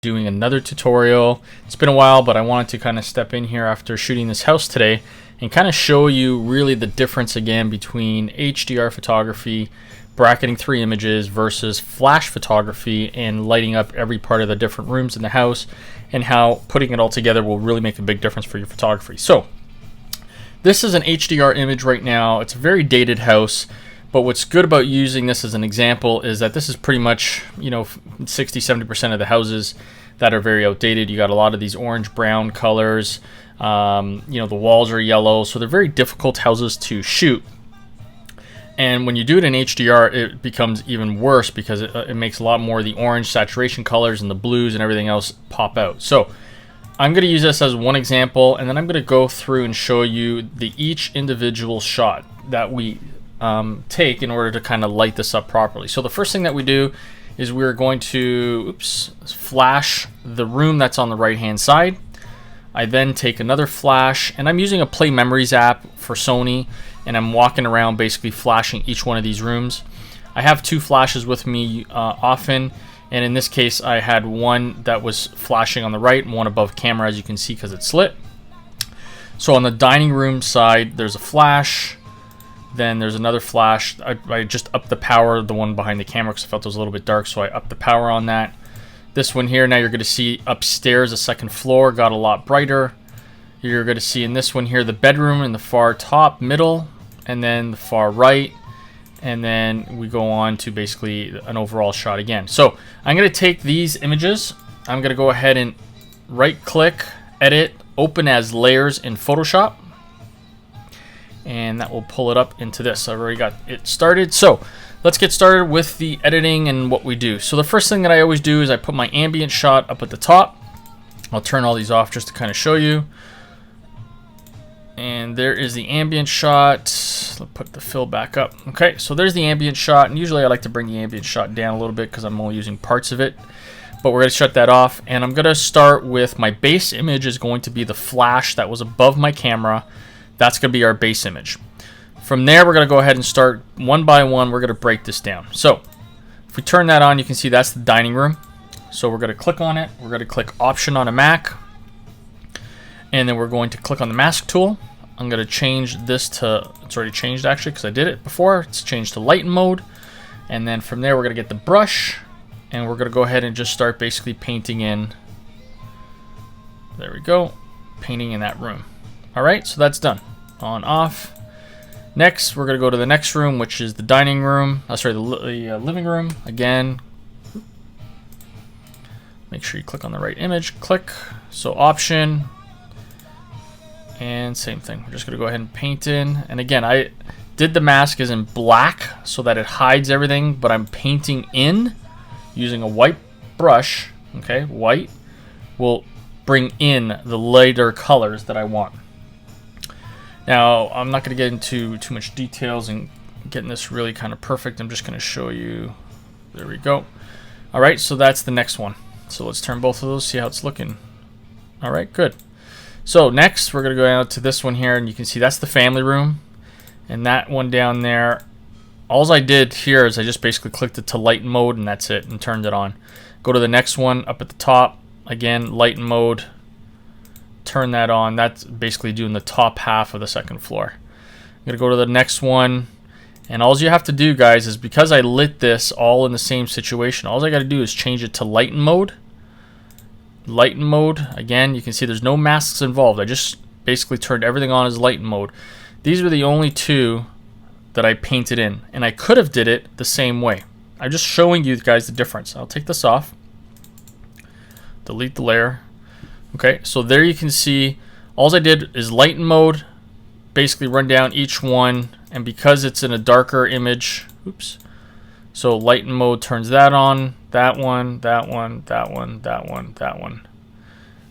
doing another tutorial. It's been a while, but I wanted to kind of step in here after shooting this house today and kind of show you really the difference again between HDR photography, bracketing 3 images versus flash photography and lighting up every part of the different rooms in the house, and how putting it all together will really make a big difference for your photography. So this is an HDR image right now. It's a very dated house. But what's good about using this as an example is that this is pretty much, 60-70% of the houses that are very outdated. You got a lot of these orange-brown colors. The walls are yellow, so they're very difficult houses to shoot. And when you do it in HDR, it becomes even worse because it makes a lot more of the orange saturation colors and the blues and everything else pop out. So I'm going to use this as one example, and then I'm going to go through and show you each individual shot that we take in order to kind of light this up properly. So the first thing that we do is we're going to flash the room that's on the right hand side. I then take another flash, and I'm using a Play Memories app for Sony, and I'm walking around basically flashing each one of these rooms. I have 2 flashes with me often, and in this case I had one that was flashing on the right and one above camera, as you can see, because it's lit. So on the dining room side there's a flash. Then there's another flash. I just upped the power, the one behind the camera, because I felt it was a little bit dark, so I upped the power on that. This one here, now you're going to see upstairs, the second floor, got a lot brighter. You're going to see in this one here the bedroom in the far top, middle, and then the far right. And then we go on to basically an overall shot again. So I'm going to take these images. I'm going to go ahead and right-click, edit, open as layers in Photoshop. And that will pull it up into this. I've already got it started. So let's get started with the editing and what we do. So the first thing that I always do is I put my ambient shot up at the top. I'll turn all these off just to kind of show you. And there is the ambient shot. Let's put the fill back up. Okay, so there's the ambient shot. And usually I like to bring the ambient shot down a little bit because I'm only using parts of it. But we're going to shut that off. And I'm going to start with my base image is going to be the flash that was above my camera. That's going to be our base image. From there, we're going to go ahead and start one by one. We're going to break this down. So if we turn that on, you can see that's the dining room. So we're going to click on it. We're going to click Option on a Mac. And then we're going to click on the mask tool. I'm going to change this to, it's already changed actually because I did it before. It's changed to lighten mode. And then from there, we're going to get the brush. And we're going to go ahead and just start basically painting in. There we go. Painting in that room. All right, so that's done. On, off. Next, we're going to go to the next room, which is the dining room. The living room. Again, make sure you click on the right image. Click. So option. And same thing. We're just going to go ahead and paint in. And again, I did the mask is in black so that it hides everything, but I'm painting in using a white brush. Okay, white will bring in the lighter colors that I want. Now, I'm not going to get into too much details and getting this really kind of perfect. I'm just going to show you. There we go. All right, so that's the next one. So let's turn both of those, see how it's looking. All right, good. So next, we're going to go out to this one here, and you can see that's the family room. And that one down there, all I did here is I just basically clicked it to lighten mode, and that's it, and turned it on. Go to the next one up at the top. Again, lighten mode. Turn that on. That's basically doing the top half of the second floor. I'm going to go to the next one. And all you have to do, guys, is because I lit this all in the same situation, all I got to do is change it to lighten mode. Lighten mode. Again, you can see there's no masks involved. I just basically turned everything on as lighten mode. These were the only 2 that I painted in. And I could have did it the same way. I'm just showing you guys the difference. I'll take this off. Delete the layer. Okay, so there you can see all I did is lighten mode, basically run down each one, and because it's in a darker image, so lighten mode turns that on, that one, that one, that one, that one, that one.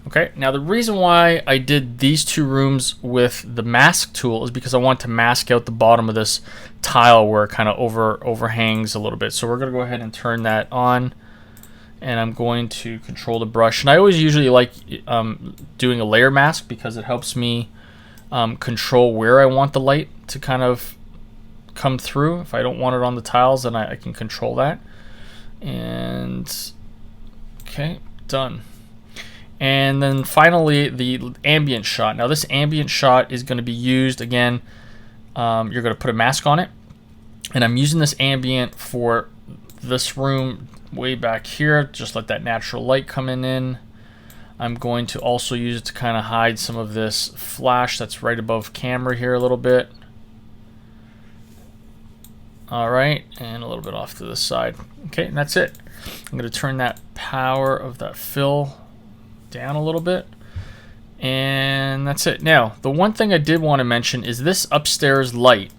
Okay, now the reason why I did these 2 rooms with the mask tool is because I want to mask out the bottom of this tile where it kind of overhangs a little bit. So we're going to go ahead and turn that on. And I'm going to control the brush. And I always usually like doing a layer mask because it helps me control where I want the light to kind of come through. If I don't want it on the tiles, then I can control that. And okay, done. And then finally, the ambient shot. Now this ambient shot is going to be used again. You're going to put a mask on it, and I'm using this ambient for this room way back here. Just let that natural light come in. I'm going to also use it to kind of hide some of this flash that's right above camera here a little bit. All right, and a little bit off to the side. Okay, and that's it. I'm going to turn that power of that fill down a little bit, and that's it. Now, the one thing I did want to mention is this upstairs light.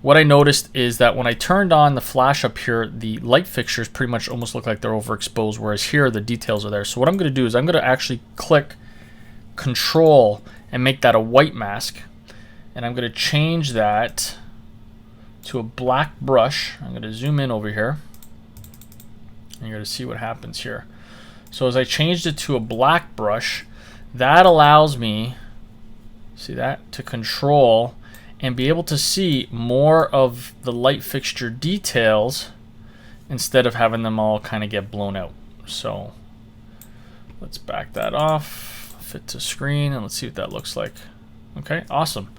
What I noticed is that when I turned on the flash up here, the light fixtures pretty much almost look like they're overexposed, whereas here the details are there. So what I'm going to do is I'm going to actually click Control and make that a white mask, and I'm going to change that to a black brush. I'm going to zoom in over here, and you're going to see what happens here. So as I changed it to a black brush, that allows me, see that, to control and be able to see more of the light fixture details instead of having them all kind of get blown out. So let's back that off, fit to screen, and let's see what that looks like. Okay, awesome.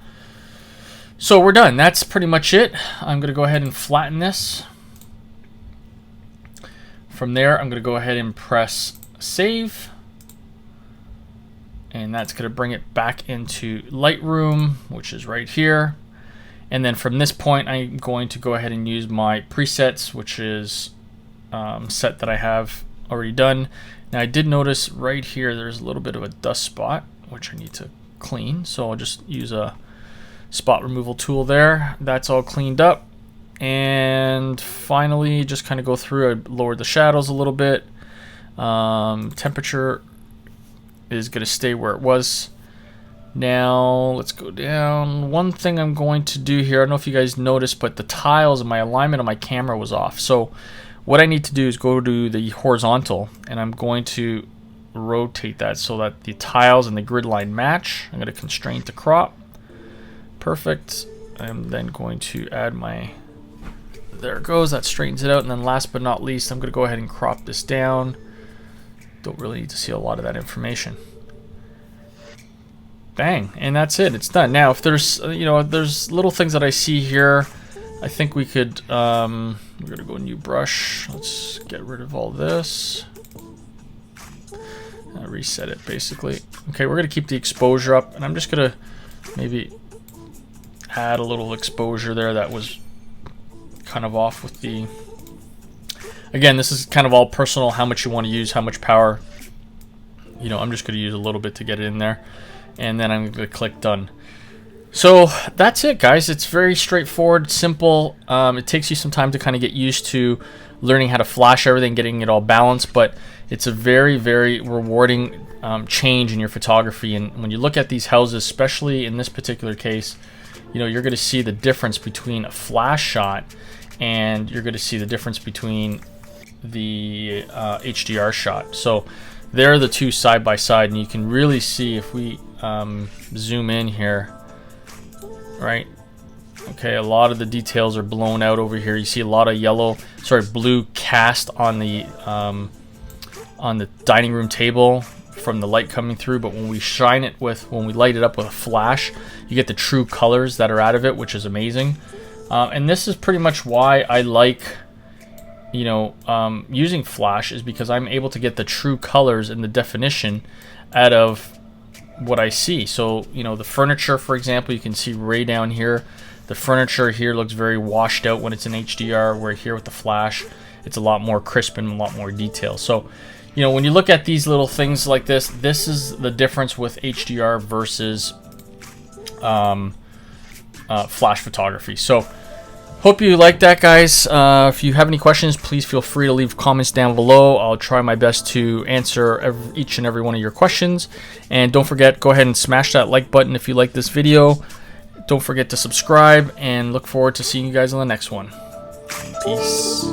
So we're done. That's pretty much it. I'm going to go ahead and flatten this. From there, I'm going to go ahead and press Save. And that's going to bring it back into Lightroom, which is right here. And then from this point, I'm going to go ahead and use my presets, which is set that I have already done. Now I did notice right here there's a little bit of a dust spot, which I need to clean. So I'll just use a spot removal tool there. That's all cleaned up. And finally, just kind of go through, I lowered the shadows a little bit. Temperature is going to stay where it was. Now let's go down. One thing I'm going to do here, I don't know if you guys noticed, but the tiles and my alignment on my camera was off. So what I need to do is go to the horizontal, and I'm going to rotate that so that the tiles and the grid line match. I'm going to constrain to crop. Perfect. I'm then going to add my, there it goes, that straightens it out. And then last but not least, I'm going to go ahead and crop this down. Don't really need to see a lot of that information. Bang, and that's it. It's done. Now, if there's there's little things that I see here, I think we could. We're gonna go new brush. Let's get rid of all this. Reset it basically. Okay, we're gonna keep the exposure up, and I'm just gonna maybe add a little exposure there that was kind of off with the. Again, this is kind of all personal, how much you want to use, how much power. You know, I'm just going to use a little bit to get it in there. And then I'm going to click Done. So that's it, guys. It's very straightforward, simple. It takes you some time to kind of get used to learning how to flash everything, getting it all balanced. But it's a very, very rewarding change in your photography. And when you look at these houses, especially in this particular case, you know, you're going to see the difference between a flash shot, and you're going to see the difference between the HDR shot. So they're the two side by side, and you can really see if we zoom in here, right? Okay, a lot of the details are blown out over here. You see a lot of blue cast on the dining room table from the light coming through. But when we light it up with a flash, you get the true colors that are out of it, which is amazing. And this is pretty much why I like, using flash, is because I'm able to get the true colors and the definition out of what I see. So, the furniture, for example, you can see right down here. The furniture here looks very washed out when it's in HDR, where here with the flash, it's a lot more crisp and a lot more detail. So, when you look at these little things like this, this is the difference with HDR versus flash photography. So, hope you like that, guys. If you have any questions, please feel free to leave comments down below. I'll try my best to answer each and every one of your questions. And don't forget, go ahead and smash that like button if you like this video. Don't forget to subscribe, and look forward to seeing you guys on the next one. Peace.